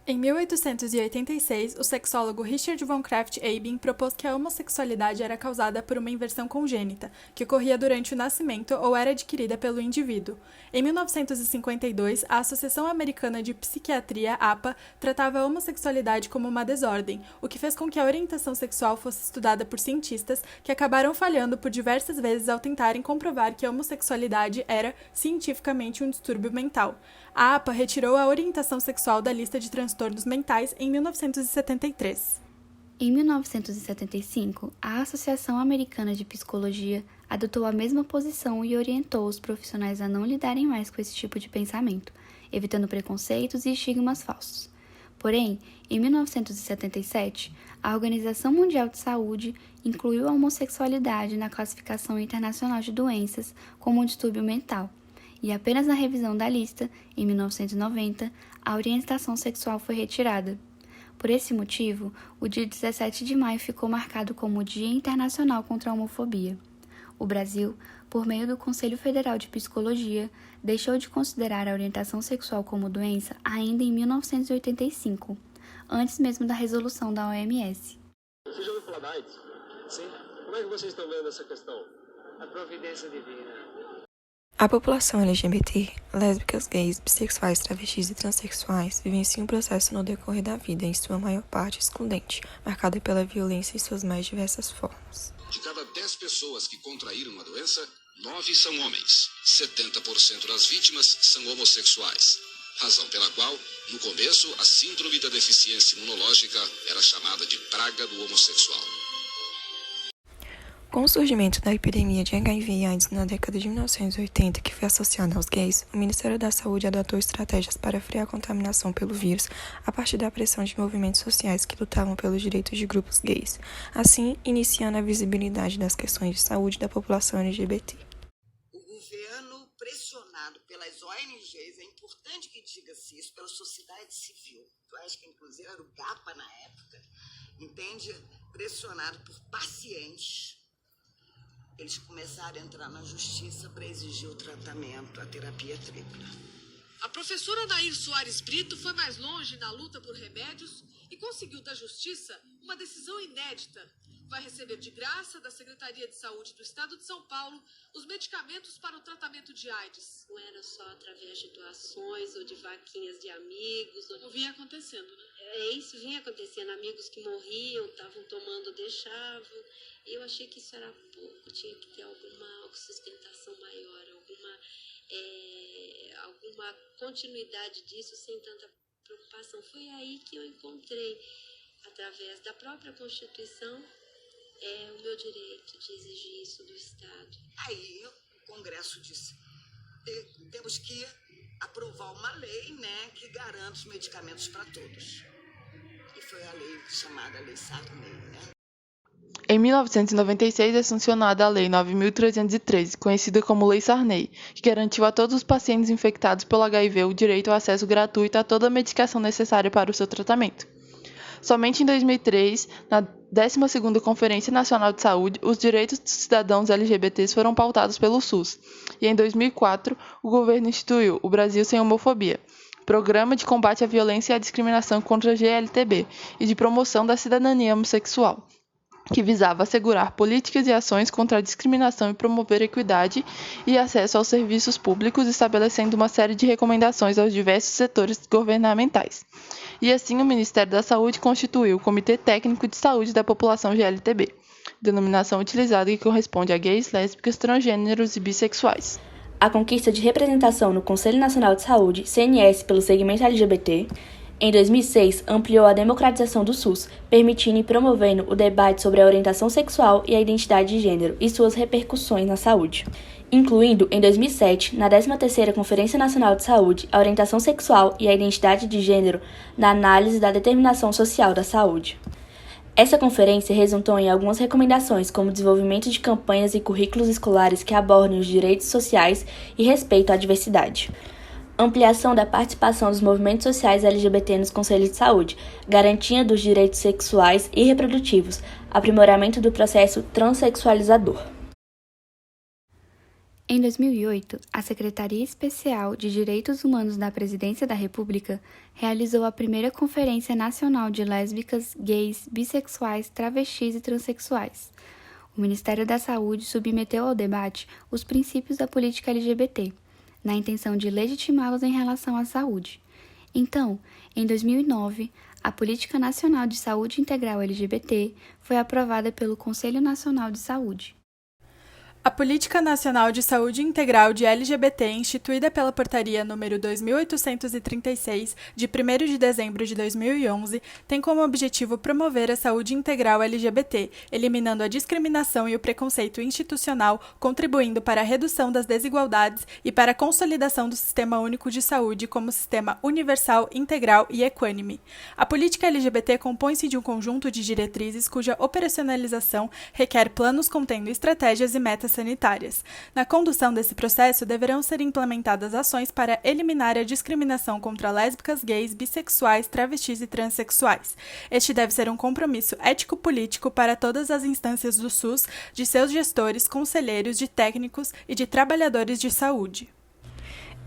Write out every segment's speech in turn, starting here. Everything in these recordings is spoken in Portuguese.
Em 1886, o sexólogo Richard von Krafft-Ebing propôs que a homossexualidade era causada por uma inversão congênita, que ocorria durante o nascimento ou era adquirida pelo indivíduo. Em 1952, a Associação Americana de Psiquiatria, APA, tratava a homossexualidade como uma desordem, o que fez com que a orientação sexual fosse estudada por cientistas que acabaram falhando por diversas vezes ao tentarem comprovar que a homossexualidade era, cientificamente, um distúrbio mental. A APA retirou a orientação sexual da lista de transtornos mentais em 1973. Em 1975, a Associação Americana de Psicologia adotou a mesma posição e orientou os profissionais a não lidarem mais com esse tipo de pensamento, evitando preconceitos e estigmas falsos. Porém, em 1977, a Organização Mundial de Saúde incluiu a homossexualidade na Classificação Internacional de Doenças como um distúrbio mental, e apenas na revisão da lista, em 1990, a orientação sexual foi retirada. Por esse motivo, o dia 17 de maio ficou marcado como o Dia Internacional contra a Homofobia. O Brasil, por meio do Conselho Federal de Psicologia, deixou de considerar a orientação sexual como doença ainda em 1985, antes mesmo da resolução da OMS. Você já ouviu falar da AIDS? Sim. Como é que vocês estão vendo essa questão? A providência divina. A população LGBT, lésbicas, gays, bissexuais, travestis e transexuais vivencia um processo no decorrer da vida, em sua maior parte excludente, marcado pela violência em suas mais diversas formas. De cada 10 pessoas que contraíram a doença, 9 são homens. 70% das vítimas são homossexuais. Razão pela qual, no começo, a síndrome da deficiência imunológica era chamada de praga do homossexual. Com o surgimento da epidemia de HIV e AIDS na década de 1980, que foi associada aos gays, o Ministério da Saúde adotou estratégias para frear a contaminação pelo vírus a partir da pressão de movimentos sociais que lutavam pelos direitos de grupos gays, assim iniciando a visibilidade das questões de saúde da população LGBT. O governo, pressionado pelas ONGs, é importante que diga-se isso, pela sociedade civil, eu acho que inclusive era o GAPA na época, entende? Pressionado por pacientes, eles começaram a entrar na justiça para exigir o tratamento, a terapia tripla. A professora Nair Soares Brito foi mais longe na luta por remédios e conseguiu da justiça uma decisão inédita. Vai receber de graça da Secretaria de Saúde do Estado de São Paulo os medicamentos para o tratamento de AIDS. Não era só através de doações ou de vaquinhas de amigos. Não vinha acontecendo, né? Isso vinha acontecendo. Amigos que morriam, estavam tomando, deixavam. Eu achei que isso era pouco. Tinha que ter alguma sustentação maior, alguma continuidade disso sem tanta preocupação. Foi aí que eu encontrei, através da própria Constituição, o meu direito de exigir isso do Estado. Aí o Congresso disse, temos que aprovar uma lei, né, que garanta os medicamentos para todos. E foi a lei chamada Lei Sarney, né? Em 1996 é sancionada a Lei 9.313, conhecida como Lei Sarney, que garantiu a todos os pacientes infectados pelo HIV o direito ao acesso gratuito a toda a medicação necessária para o seu tratamento. Somente em 2003, na 12ª Conferência Nacional de Saúde, os direitos dos cidadãos LGBTs foram pautados pelo SUS, e em 2004, o governo instituiu o Brasil Sem Homofobia, Programa de Combate à Violência e à Discriminação contra a GLTB e de Promoção da Cidadania Homossexual, que visava assegurar políticas e ações contra a discriminação e promover equidade e acesso aos serviços públicos, estabelecendo uma série de recomendações aos diversos setores governamentais. E assim o Ministério da Saúde constituiu o Comitê Técnico de Saúde da População GLTB, denominação utilizada que corresponde a gays, lésbicas, transgêneros e bissexuais. A conquista de representação no Conselho Nacional de Saúde, CNS, pelo segmento LGBT, em 2006, ampliou a democratização do SUS, permitindo e promovendo o debate sobre a orientação sexual e a identidade de gênero e suas repercussões na saúde, incluindo, em 2007, na 13ª Conferência Nacional de Saúde, a orientação sexual e a identidade de gênero na análise da determinação social da saúde. Essa conferência resultou em algumas recomendações, como o desenvolvimento de campanhas e currículos escolares que abordem os direitos sociais e respeito à diversidade. Ampliação da participação dos movimentos sociais LGBT nos conselhos de saúde, garantia dos direitos sexuais e reprodutivos, aprimoramento do processo transexualizador. Em 2008, a Secretaria Especial de Direitos Humanos da Presidência da República realizou a primeira Conferência Nacional de Lésbicas, Gays, Bissexuais, Travestis e Transsexuais. O Ministério da Saúde submeteu ao debate os princípios da política LGBT, na intenção de legitimá-los em relação à saúde. Então, em 2009, a Política Nacional de Saúde Integral LGBT foi aprovada pelo Conselho Nacional de Saúde. A Política Nacional de Saúde Integral de LGBT, instituída pela Portaria número 2836, de 1º de dezembro de 2011, tem como objetivo promover a saúde integral LGBT, eliminando a discriminação e o preconceito institucional, contribuindo para a redução das desigualdades e para a consolidação do Sistema Único de Saúde como sistema universal, integral e equânime. A política LGBT compõe-se de um conjunto de diretrizes cuja operacionalização requer planos contendo estratégias e metas sanitárias. Na condução desse processo, deverão ser implementadas ações para eliminar a discriminação contra lésbicas, gays, bissexuais, travestis e transexuais. Este deve ser um compromisso ético-político para todas as instâncias do SUS, de seus gestores, conselheiros, de técnicos e de trabalhadores de saúde.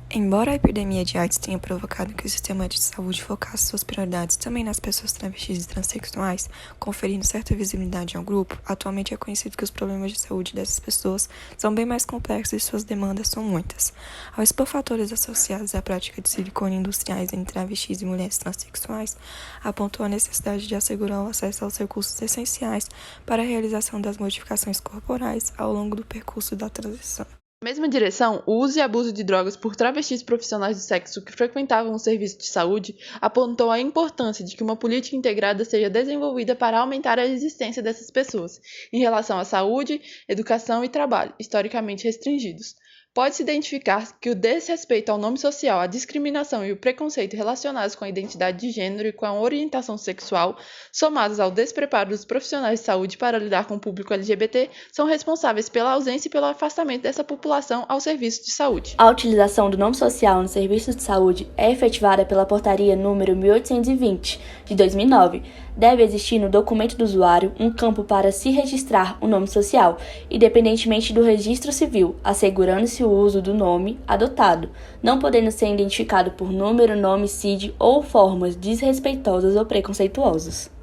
Embora a epidemia de AIDS tenha provocado que o sistema de saúde focasse suas prioridades também nas pessoas travestis e transexuais, conferindo certa visibilidade ao grupo, atualmente é conhecido que os problemas de saúde dessas pessoas são bem mais complexos e suas demandas são muitas. Ao expor fatores associados à prática de silicone industriais entre travestis e mulheres transexuais, apontou a necessidade de assegurar o acesso aos recursos essenciais para a realização das modificações corporais ao longo do percurso da transição. Na mesma direção, o uso e abuso de drogas por travestis profissionais do sexo que frequentavam o serviço de saúde apontou a importância de que uma política integrada seja desenvolvida para aumentar a existência dessas pessoas em relação à saúde, educação e trabalho, historicamente restringidos. Pode-se identificar que o desrespeito ao nome social, a discriminação e o preconceito relacionados com a identidade de gênero e com a orientação sexual, somados ao despreparo dos profissionais de saúde para lidar com o público LGBT, são responsáveis pela ausência e pelo afastamento dessa população ao serviço de saúde. A utilização do nome social nos serviços de saúde é efetivada pela Portaria número 1820, de 2009. Deve existir no documento do usuário um campo para se registrar o nome social, independentemente do registro civil, assegurando-se o uso do nome adotado, não podendo ser identificado por número, nome, CID ou formas desrespeitosas ou preconceituosas.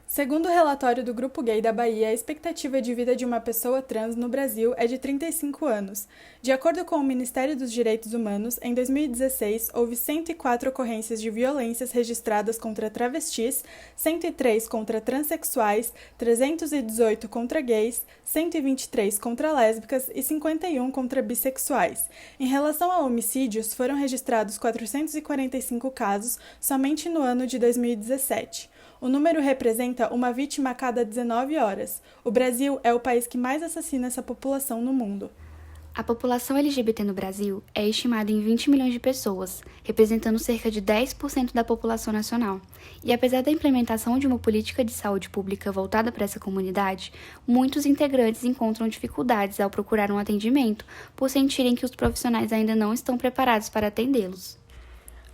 Segundo o relatório do Grupo Gay da Bahia, a expectativa de vida de uma pessoa trans no Brasil é de 35 anos. De acordo com o Ministério dos Direitos Humanos, em 2016, houve 104 ocorrências de violências registradas contra travestis, 103 contra transexuais, 318 contra gays, 123 contra lésbicas e 51 contra bissexuais. Em relação a homicídios, foram registrados 445 casos somente no ano de 2017. O número representa uma vítima a cada 19 horas. O Brasil é o país que mais assassina essa população no mundo. A população LGBT no Brasil é estimada em 20 milhões de pessoas, representando cerca de 10% da população nacional. E apesar da implementação de uma política de saúde pública voltada para essa comunidade, muitos integrantes encontram dificuldades ao procurar um atendimento, por sentirem que os profissionais ainda não estão preparados para atendê-los.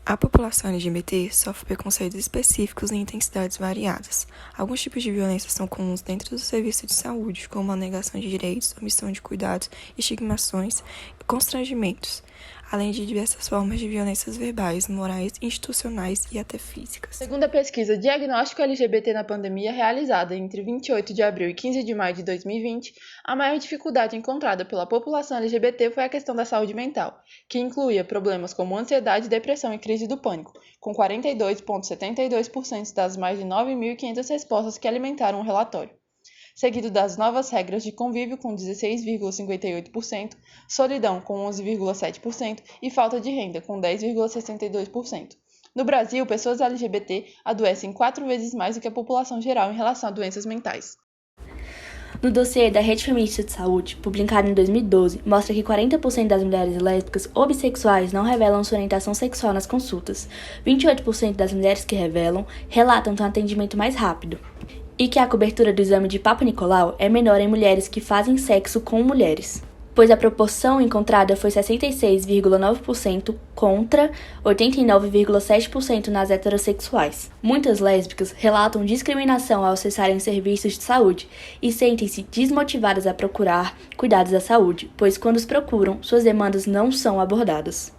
A população LGBT sofre preconceitos específicos em intensidades variadas. Alguns tipos de violência são comuns dentro do serviço de saúde, como a negação de direitos, omissão de cuidados, estigmações e constrangimentos, além de diversas formas de violências verbais, morais, institucionais e até físicas. Segundo a pesquisa Diagnóstico LGBT na Pandemia, realizada entre 28 de abril e 15 de maio de 2020, a maior dificuldade encontrada pela população LGBT foi a questão da saúde mental, que incluía problemas como ansiedade, depressão e crise do pânico, com 42,72% das mais de 9.500 respostas que alimentaram o relatório. Seguido das novas regras de convívio com 16,58%, solidão com 11,7% e falta de renda com 10,62%. No Brasil, pessoas LGBT adoecem 4 vezes mais do que a população geral em relação a doenças mentais. No dossiê da Rede Feminista de Saúde, publicado em 2012, mostra que 40% das mulheres lésbicas ou bissexuais não revelam sua orientação sexual nas consultas. 28% das mulheres que revelam relatam ter um atendimento mais rápido. E que a cobertura do exame de Papa Nicolau é menor em mulheres que fazem sexo com mulheres. pois a proporção encontrada foi 66,9% contra 89,7% nas heterossexuais. Muitas lésbicas relatam discriminação ao acessarem serviços de saúde e sentem-se desmotivadas a procurar cuidados da saúde, pois quando os procuram, suas demandas não são abordadas.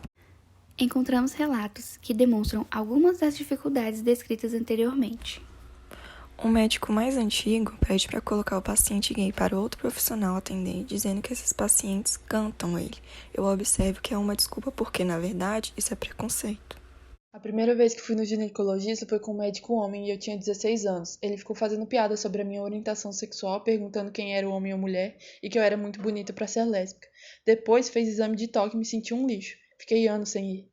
Encontramos relatos que demonstram algumas das dificuldades descritas anteriormente. O médico mais antigo pede para colocar o paciente gay para outro profissional atender, dizendo que esses pacientes cantam ele. Eu observo que é uma desculpa porque, na verdade, isso é preconceito. A primeira vez que fui no ginecologista foi com um médico homem e eu tinha 16 anos. Ele ficou fazendo piada sobre a minha orientação sexual, perguntando quem era o homem ou mulher e que eu era muito bonita para ser lésbica. Depois fez exame de toque e me senti um lixo. Fiquei anos sem ir.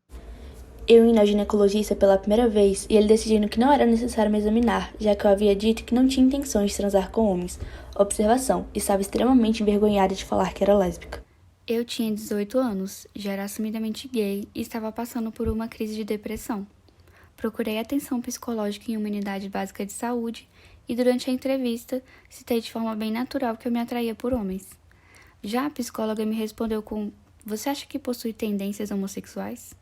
Eu indo ao ginecologista pela primeira vez e ele decidindo que não era necessário me examinar, já que eu havia dito que não tinha intenções de transar com homens. Observação, estava extremamente envergonhada de falar que era lésbica. Eu tinha 18 anos, já era assumidamente gay e estava passando por uma crise de depressão. Procurei atenção psicológica em uma unidade básica de saúde e durante a entrevista citei de forma bem natural que eu me atraía por homens. Já a psicóloga me respondeu com: "Você acha que possui tendências homossexuais?"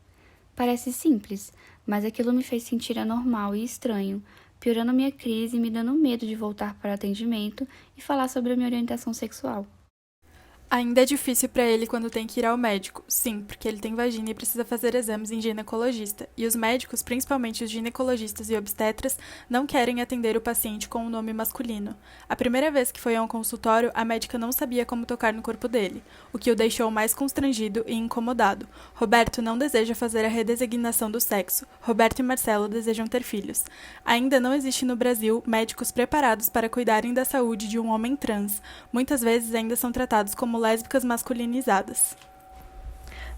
Parece simples, mas aquilo me fez sentir anormal e estranho, piorando minha crise e me dando medo de voltar para o atendimento e falar sobre a minha orientação sexual. Ainda é difícil para ele quando tem que ir ao médico, sim, porque ele tem vagina e precisa fazer exames em ginecologista, e os médicos, principalmente os ginecologistas e obstetras, não querem atender o paciente com um nome masculino. A primeira vez que foi a um consultório, a médica não sabia como tocar no corpo dele, o que o deixou mais constrangido e incomodado. Roberto não deseja fazer a redesignação do sexo. Roberto e Marcelo desejam ter filhos. Ainda não existe no Brasil médicos preparados para cuidarem da saúde de um homem trans. Muitas vezes ainda são tratados como lésbicas masculinizadas.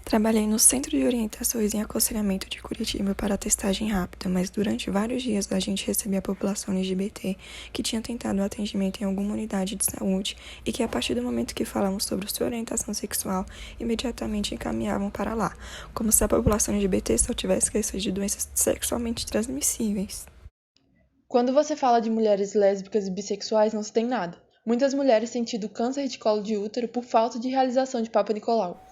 Trabalhei no Centro de Orientações e Aconselhamento de Curitiba para a testagem rápida, mas durante vários dias a gente recebia a população LGBT que tinha tentado o atendimento em alguma unidade de saúde e que, a partir do momento que falamos sobre sua orientação sexual, imediatamente encaminhavam para lá, como se a população LGBT só tivesse questões de doenças sexualmente transmissíveis. Quando você fala de mulheres lésbicas e bissexuais, não se tem nada. Muitas mulheres têm tido câncer de colo de útero por falta de realização de Papa Nicolau.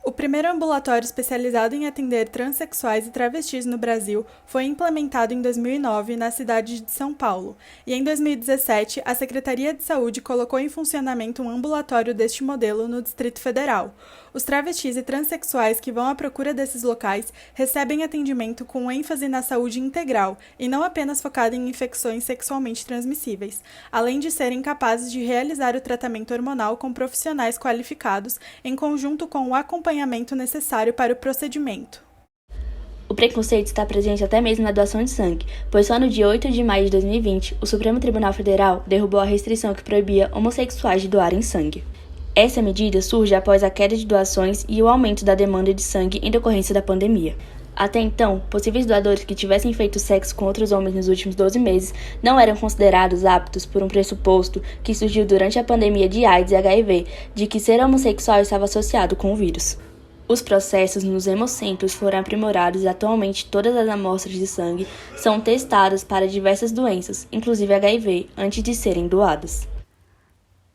O primeiro ambulatório especializado em atender transexuais e travestis no Brasil foi implementado em 2009 na cidade de São Paulo, e em 2017 a Secretaria de Saúde colocou em funcionamento um ambulatório deste modelo no Distrito Federal. Os travestis e transexuais que vão à procura desses locais recebem atendimento com ênfase na saúde integral e não apenas focada em infecções sexualmente transmissíveis, além de serem capazes de realizar o tratamento hormonal com profissionais qualificados em conjunto com o acompanhamento necessário para o procedimento. O preconceito está presente até mesmo na doação de sangue, pois só no dia 8 de maio de 2020, o Supremo Tribunal Federal derrubou a restrição que proibia homossexuais de doarem sangue. Essa medida surge após a queda de doações e o aumento da demanda de sangue em decorrência da pandemia. Até então, possíveis doadores que tivessem feito sexo com outros homens nos últimos 12 meses não eram considerados aptos por um pressuposto que surgiu durante a pandemia de AIDS e HIV, de que ser homossexual estava associado com o vírus. Os processos nos hemocentros foram aprimorados e atualmente todas as amostras de sangue são testadas para diversas doenças, inclusive HIV, antes de serem doadas.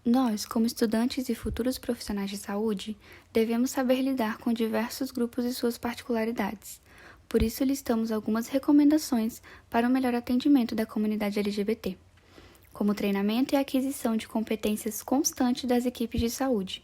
Nós, como estudantes e futuros profissionais de saúde, devemos saber lidar com diversos grupos e suas particularidades. Por isso, listamos algumas recomendações para o melhor atendimento da comunidade LGBT, como treinamento e aquisição de competências constantes das equipes de saúde,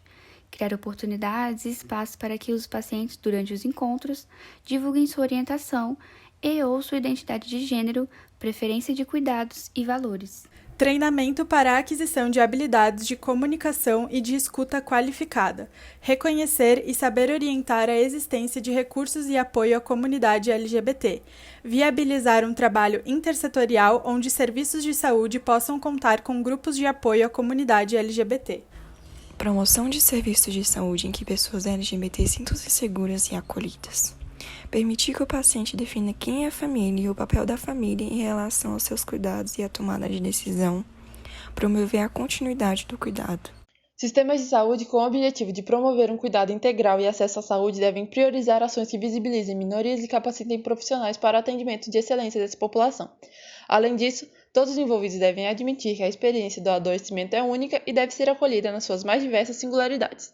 criar oportunidades e espaços para que os pacientes, durante os encontros, divulguem sua orientação e/ou sua identidade de gênero, preferência de cuidados e valores. Treinamento para a aquisição de habilidades de comunicação e de escuta qualificada. Reconhecer e saber orientar a existência de recursos e apoio à comunidade LGBT. Viabilizar um trabalho intersetorial onde serviços de saúde possam contar com grupos de apoio à comunidade LGBT. Promoção de serviços de saúde em que pessoas LGBT sintam-se seguras e acolhidas. Permitir que o paciente defina quem é a família e o papel da família em relação aos seus cuidados e a tomada de decisão. Promover a continuidade do cuidado. Sistemas de saúde com o objetivo de promover um cuidado integral e acesso à saúde devem priorizar ações que visibilizem minorias e capacitem profissionais para o atendimento de excelência dessa população. Além disso, todos os envolvidos devem admitir que a experiência do adoecimento é única e deve ser acolhida nas suas mais diversas singularidades.